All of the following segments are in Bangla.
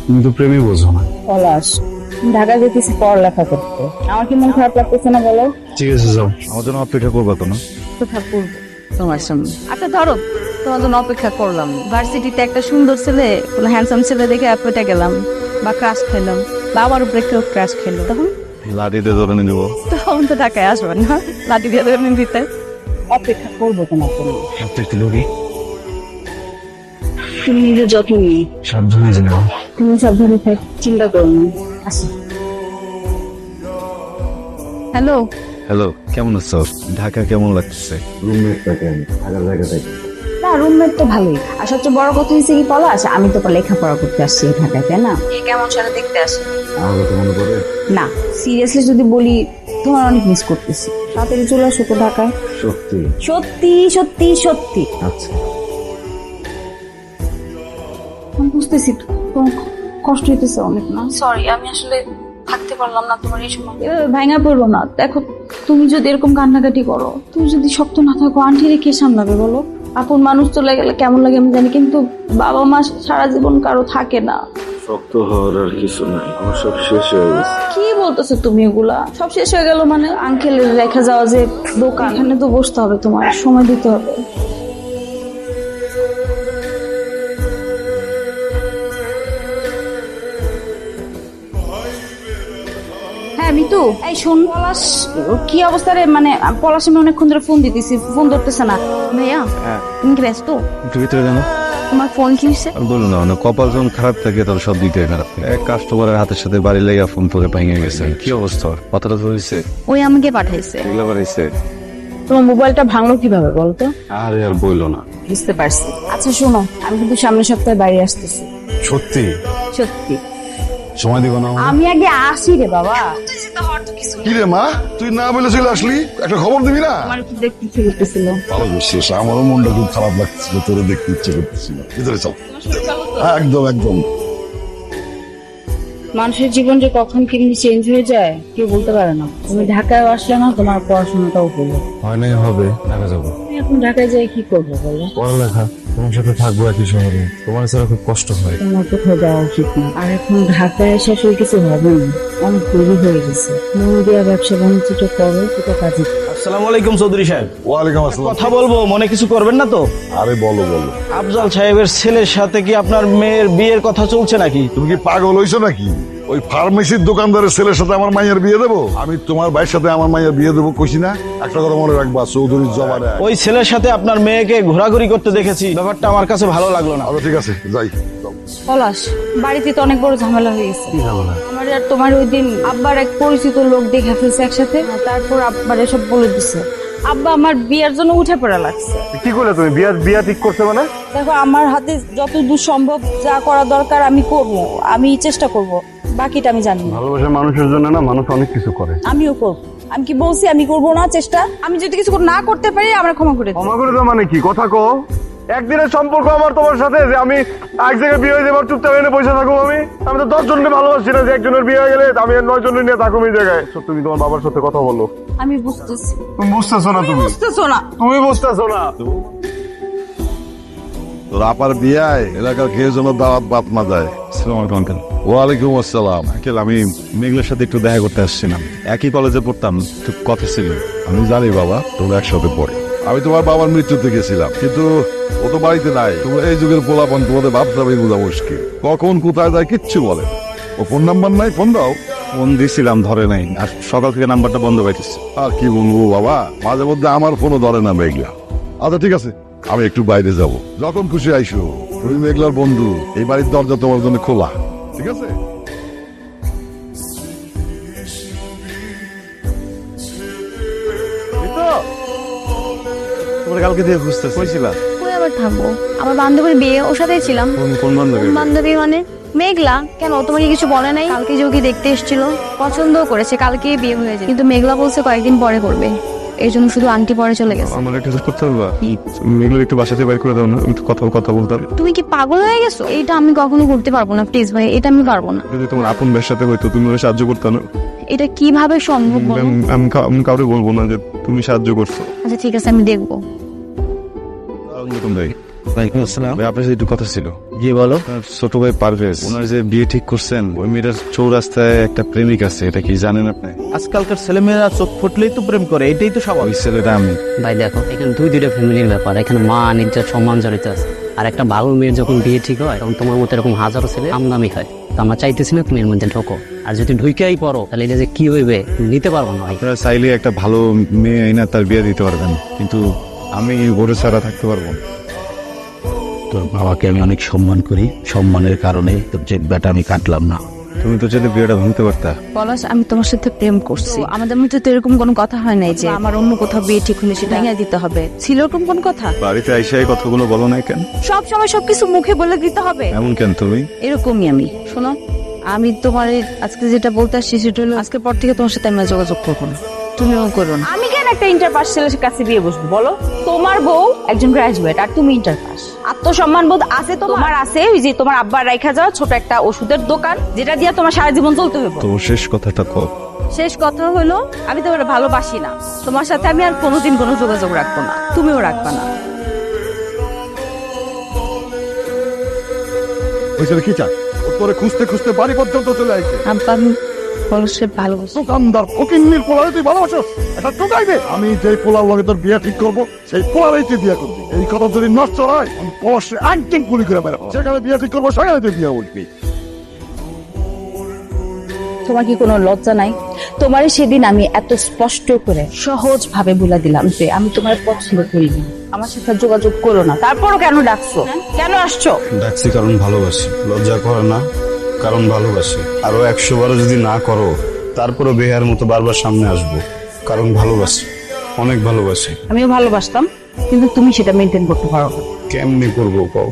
তুমি তো প্রেমই বোঝো না। পলাশ, ঢাকা যেতেছি পড়ালেখা করতে, আমার কি মন খারাপ লাগতেছে না বলো? ঠিক আছে যাও, আমার জন্য অপেক্ষা করবা তো না? কোথা করবো তোমার সামনে? আচ্ছা ধরো, তোমার জন্য অপেক্ষা করলাম, ভার্সিটিতে একটা সুন্দর ছেলে, কোনো হ্যান্ডসাম ছেলে দেখে পেটে গেলাম বা ক্রাশ খেলাম, বা আমার উপরে কেউ ক্রাশ খেলো, তখন লাঠিতে ধরে নিয়ে যাবো। তখন তো ঢাকায় আসবে না, লাঠি দিয়ে ধরে দিতে। অপেক্ষা করবো তোমার জন্য। হাতে একটু লোকে তুমি নিজের যত্ন নিয়ে সাবধানে যাও। তুমি সাবধানে থাক, চিন্তা করো না। আসি। হ্যালো। হ্যালো, কেমন আছো? ঢাকা কেমন লাগতেছে? রুমমেটটা কেমন? থাকার জায়গা থেকে না, রুমমেট তো ভালোই। আর সবচেয়ে বড় কথা হয়েছে কি পলাশ, আমি তো লেখাপড়া করতে আসছি ঢাকায়, তাই না? কেমন সারা দেখতে আসি আমার কথা মনে পড়ে? না, সিরিয়াসলি যদি বলি, তোমার অনেক মিস করতেছি। তাড়াতাড়ি চলে আসো তো ঢাকায়। সত্যি? সত্যি সত্যি সত্যি। আচ্ছা। আমি বুঝতেছি তোমার কষ্ট হইতেছে অনেক, না? সরি, আমি আসলে থাকতে পারলাম না তোমার এই সময়। ভাঙা পড়বো না, দেখো তুমি যদি এরকম কান্নাকাটি করো, তুমি যদি শক্ত না থাকো, আন্টি রেখে সামলাবে বলো? আপন মানুষ চলে গেলে কেমন লাগে আমি জানি, কিন্তু বাবা মা সারা জীবন কারো থাকে না। শক্ত হওয়ার আর কিছু নাই, আমার সব শেষ হয়ে গেছে। কি বলতেছো তুমি এগুলা? সব শেষ হয়ে গেল মানে? আঙ্কেলের রেখে যাওয়া যে দোকান, এখানে তো বসতে হবে, তোমার সময় দিতে হবে। হ্যাঁ মিতু, এই শোন, পলাশ কি অবস্থা রে? মানে পলাশ আমি অনেকক্ষণ ধরে ফোন দিতেছি, ফোন ধরতেছে না। ভাইয়া, তুমি কি ব্যস্ত? একটু ভিতরে জানো? তোমার ফোন কি হয়েছে? আর বলো না, কপাল যখন খারাপ থাকে তখন সব দিকে খারাপ থাকে। এক কাস্টমারের হাতের সাথে বাড়ি লেগে ফোন করে ভেঙে গেছে। কি অবস্থা? কথাটা তো হয়েছে? ওই আমাকে পাঠাইছে। এগুলো বাড়াইছে? তোমার মোবাইলটা ভাঙলো কিভাবে বলতো? আরে আর বইলো না। বুঝতে পারছি। আচ্ছা শোনো, আমি কিন্তু সামনের সপ্তাহে বাইরে আসতেছি। সত্যি? সত্যি। সময় দিব না? আমি আগে আসি রে বাবা। কি রে মা, তুই না বলে চলে আসলি? একটা খবর দিবি না? আমার কি দেখতে ইচ্ছে করতেছিল। ভালো করছিস, আমারও মনটা খুব খারাপ লাগছিল, তোরে দেখতে ইচ্ছে করতেছিল। ভিতরে চল। হ্যাঁ, একদম একদম। মানুষের জীবন যে কখন কেমনি চেঞ্জ হয়ে যায় কেউ বলতে পারে না। তুমি ঢাকায় আসলে না, তোমার পড়াশোনাটাও হলো। হয় নাই হবে, ঢাকা যাবো। তুমি এখন ঢাকায় যাই কি করবো বলো? পড়ালেখা, তোমার সাথে থাকবো একই শহরে, তোমার ছাড়া খুব কষ্ট হয়। তোমার কোথাও যাওয়া উচিত না। আর এখন ঢাকায় এসে আসলে কিছু হবে না, অনেক দেরি হয়ে গেছে। মন দিয়া ব্যবসা বাণিজ্যটা করো, সেটা কাজে। আসসালামু আলাইকুম চৌধুরী সাহেব। ওয়ালাইকুম আসসালাম। কথা বলবো, মনে কিছু করবেন না তো? আরে বলো বলো। আফজাল সাহেবের ছেলের সাথে কি আপনার মেয়ের বিয়ের কথা চলছে নাকি? তুমি কি পাগল হইছো নাকি? ওই ফার্মেসির দোকানদারের ছেলের সাথে আমার মাইয়ের বিয়ে দেবো? আমি তোমার ভাইয়ের সাথে আমার মাইয়ের বিয়ে দেবো কইছি না? একটা কথা মনে রাখবা, চৌধুরীর জবানে। ওই ছেলের সাথে আপনার মেয়েকে ঘোরাঘুরি করতে দেখেছি, ব্যাপারটা আমার কাছে ভালো লাগলো না। আচ্ছা ঠিক আছে, যাই। পলাশ, বাড়িতে তো অনেক বড় ঝামেলা হয়ে গেছে। আমার আর তোমার ওই দিন আব্বার এক পরিচিত লোক দেখে ফেলছে একসাথে, তারপর আব্বার এসব বলে দিছে। আব্বা আমার বিয়ের জন্য উঠে পড়া লাগছে। কি করলে তুমি? বিয়া ঠিক করছে মানে? দেখো, আমার হাতে যতদূর সম্ভব যা করা দরকার আমি করব, আমি চেষ্টা করব, বাকিটা আমি জানি না। ভালোবাসার মানুষের জন্য না, মানুষ অনেক কিছু করে। আমিও করব। আমি কি বলছি আমি করব না চেষ্টা? আমি যদি কিছু না করতে পারি আমরা ক্ষমা করে দিই। ক্ষমা করে দেওয়া মানে কি? কথা কও। একদিনের সম্পর্ক আমার তোমার সাথে, যে আমি এক জায়গায় বিয়ে হয়ে যাবার চুপচাপ এনে বসে থাকবো? আমি তো 10 জনকে ভালোবাসি না যে একজনের বিয়ে হয়ে গেলে আমি 9 জনের নিয়ে থাকুম এই জায়গায়। তুমি তোমার বাবার সাথে কথা বলো। আমি বুঝতেছি। তুমি বুঝতেছো না? তুমি বুঝতেছো না? তুমি বুঝতেছো না? তোর আপার বিয়ায় এলাকার খেয়ে যেন দাওয়াত বাত না যায়। আসসালামু আলাইকুম আঙ্কেল। ওয়ালাইকুম আসসালাম। আঙ্কেল, আমি মেঘলার সাথে একটু দেখা করতে আসছিলাম। একই কলেজে পড়তাম, খুব কথা ছিল। আমি জানি বাবা, তোমরা একসাথে পড়ে। আমি তোমার বাবার মৃত্যুতে গেছিলাম, কিন্তু ও তো বাড়িতে নাই। তোমরা এই যুগের পোলাপান, তোমাদের ভাবসাবে বোঝা মুশকিল। কখন কোথায় যায় কিচ্ছু বলে না। ও ফোন নাম্বার নাই, ফোন দাও। ফোন দিছিলাম, ধরে নাই। আর সকাল থেকে নাম্বারটা বন্ধ পাইতেছে। আর কি বলবো বাবা, মাঝে মধ্যে আমার ফোনও ধরে না মেঘলা। আচ্ছা ঠিক আছে, আমি একটু বাইরে যাব, যখন খুশি আইসো। তুমি মেঘলার বন্ধু, এই বাড়ির দরজা তোমার জন্য খোলা, ঠিক আছে? তোমার কালকে দিয়ে খুঁজতে কইছিলা? কই আবার থাকবো? আমার বান্ধবীর বিয়ে, ওর সাথেই ছিলাম। কোন বান্ধবী? বান্ধবী মানে মেঘলা। কেন, তোমাকে কিছু বলে নাই? কালকে যে ওকে দেখতে এসেছিল, পছন্দও করেছে, কালকেই বিয়ে হয়ে যায়, কিন্তু মেঘলা বলছে কয়েকদিন পরে করবে, এই জন্য শুধু আন্টি পরে চলে গেছে। আমার একটা হেল্প করতে পারবা? মেঘলা একটু বাসাতে বাইর করে দাও না, একটু কথা বলতাম। তুমি কি পাগল হয়ে গেছো? এটা আমি কখনো করতে পারবো না, প্লিজ ভাই, এটা আমি পারবো না। যদি তোমার আপন ভাইয়ের সাথে হইতো, তুমি ওরা সাহায্য করতে না। এটা কিভাবে সম্ভব বলো? আমি কাউরে বলবো না যে তুমি সাহায্য করছো। আচ্ছা ঠিক আছে, আমি দেখবো। ভাই ওয়ালাইকুম আসসালাম। ভাই আপনার সাথে একটু কথা ছিল। জি বলো। আপনার ছোট ভাই পারভেজ, ওনার যে বিয়ে ঠিক করছেন, ওই মেয়েটার চৌরাস্তায় একটা প্রেমিক আছে, এটা কি জানেন আপনি? আজকালকার ছেলেমেয়েরা চোখ ফুটলেই তো প্রেম করে, এটাই তো ওই স্বাভাবিক। ছেলেটা আমি। ভাই দেখো, এখানে দুইটা ফ্যামিলির ব্যাপার, এখানে মা ইজ্জত সম্মান জড়িত আছে। আর একটা ভালো মেয়ের যখন বিয়ে ঠিক হয় তখন তোমার মতো এরকম হাজারো ছেলে আমদামি হয়। তো আমরা চাইতেছি না তুমি এর মধ্যে ঢোকো, আর যদি ঢুকেই পড়ো তাহলে এটা যে কি হইবে নিতে পারবো না ভাই। আপনারা চাইলে একটা ভালো মেয়ে আইনা তার বিয়ে দিতে পারবেন, কিন্তু আমি ওরে ছাড়া থাকতে পারবো না। তোর বাবাকে আমি অনেক সম্মান করি, সম্মানের কারণে তোর যে বেটা আমি কাটলাম না। তুমি তো চাইলে বিয়েটা ভাঙতে পারতা। পলাশ, আমি তোমার সাথে প্রেম করছি, আমাদের মধ্যে তো এরকম কোনো কথা হয় নাই যে আমার অন্য কোথাও বিয়ে ঠিক হলে সেটা ভেঙে দিতে হবে। ছিল এরকম কোন কথা? বাড়িতে আইসা এই কথাগুলো বলো না কেন? সব সময় সবকিছু মুখে বলে দিতে হবে? এমন কেন তুমি? এরকমই আমি। শোনো, আমি তোমার আজকে যেটা বলতে আসছি সেটা হলো, আজকের পর থেকে তোমার সাথে আমি আর যোগাযোগ করবো না, তুমিও করো না। আমি কেন একটা ইন্টার পাস ছেলের কাছে বিয়ে বসবো বলো? তোমার বউ একজন গ্রাজুয়েট আর তুমি ইন্টার পাস। আত্মসম্মান বোধ আছে তোমার? আছে ওই যে তোমার আব্বার রাইখা যাওয়া ছোট একটা ওষুধের দোকান, যেটা দিয়ে তোমার সারা জীবন চলতে হবে। তো শেষ কথাটা কও। শেষ কথা হলো, আমি তোমার ভালোবাসি না, তোমার সাথে আমি আর কোনোদিন কোনো যোগাযোগ রাখবো না, তুমিও রাখবা না। ওই ছেলে কি চায়? ও তোরে খুঁজতে খুঁজতে বাড়ি পর্যন্ত চলে আসছে। আব্বা, আমি পলাশের ভালোবাসি। দোকানদার ফকিন্নির পোলারে তুই ভালোবাসো? এটা টোকাইবে। আমি যেই পোলার লগে তোর বিয়ে ঠিক করবো সেই পোলারেই তুই বিয়ে করবি। এই কথা যদি নষ্ট হয় আমি পলাশে আংটিং গুলি করে বেরোবো। যেখানে বিয়ে ঠিক করবো সেখানে তুই বিয়ে উঠবি। তোমার কি কোনো লজ্জা নাই? তোমার সেদিন আমি এত স্পষ্ট করে সহজ ভাবে বলে দিলাম যে আমি তোমার পছন্দ করি না, আমার সাথে যোগাযোগ করো না, তারপরও কেন ডাকছো? কেন আসছো? ডাকছি কারণ ভালোবাসি। লজ্জা করে না, কারণ ভালোবাসি। আরো 100 বারও যদি না করো তারপরও বেহার মতো বারবার সামনে আসবো, কারণ ভালোবাসি, অনেক ভালোবাসি। আমিও ভালোবাসতাম, কিন্তু তুমি সেটা মেনটেন করতে পারো না। কেমনি করবো কও?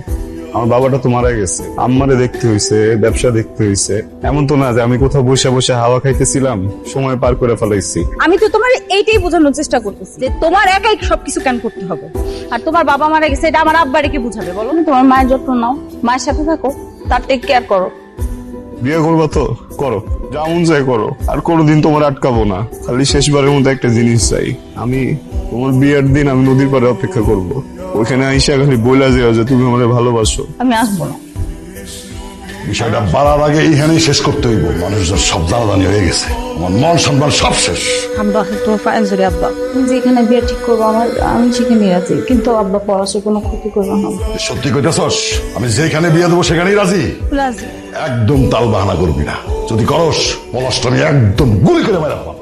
আমার বাবাটা তো মারা গেছে, আম্মারে দেখতে হইছে, ব্যবসা দেখতে হইছে। এমন তো না যে আমি কোথাও বসে বসে হাওয়া খাইতেছিলাম, সময় পার করে ফেলাইছি। আমি তো তোমার এইটাই বোঝানোর চেষ্টা করতেছি যে তোমার একাই সবকিছু কেন করতে হবে। আর তোমার বাবা মারা গেছে, এটা আমার আব্বারে কি বুঝাবে বলো? তোমার মায়ের যত্ন নাও, মায়ের সাথে থাকো, তার টেক কেয়ার করো। বিয়ে করবো তো করো, যেমন চাই করো, আর কোনোদিন তোমার আটকাবো না। খালি শেষবারের মধ্যে একটা জিনিস চাই, আমি তোমার বিয়ের দিন আমি নদীর পাড়ে অপেক্ষা করব। ওইখানে আইসা খালি বইলা যাও যে তুমি আমাকে ভালোবাসো। আমি আসবো না। বিষয়টা বাড়ার আগে এইখানেই শেষ করতে হইব। মানুষজন সব দাঁড়াদানি হয়ে গেছে, আমার মান সম্মান সব শেষ। আব্বা, তোমার পায়ে ধরে আব্বা, তুমি যেখানে বিয়ে ঠিক করবো আমি সেখানে রাজি, কিন্তু আব্বা পড়াশোনার কোনো ক্ষতি করবো না। সত্যি কইতেছস? আমি যেখানে বিয়ে দেবো সেখানেই রাজি। রাজি। একদম তাল বাহানা করবি না, যদি করস পলাশটা আমি একদম গুলি করে মেরে ফেলাম।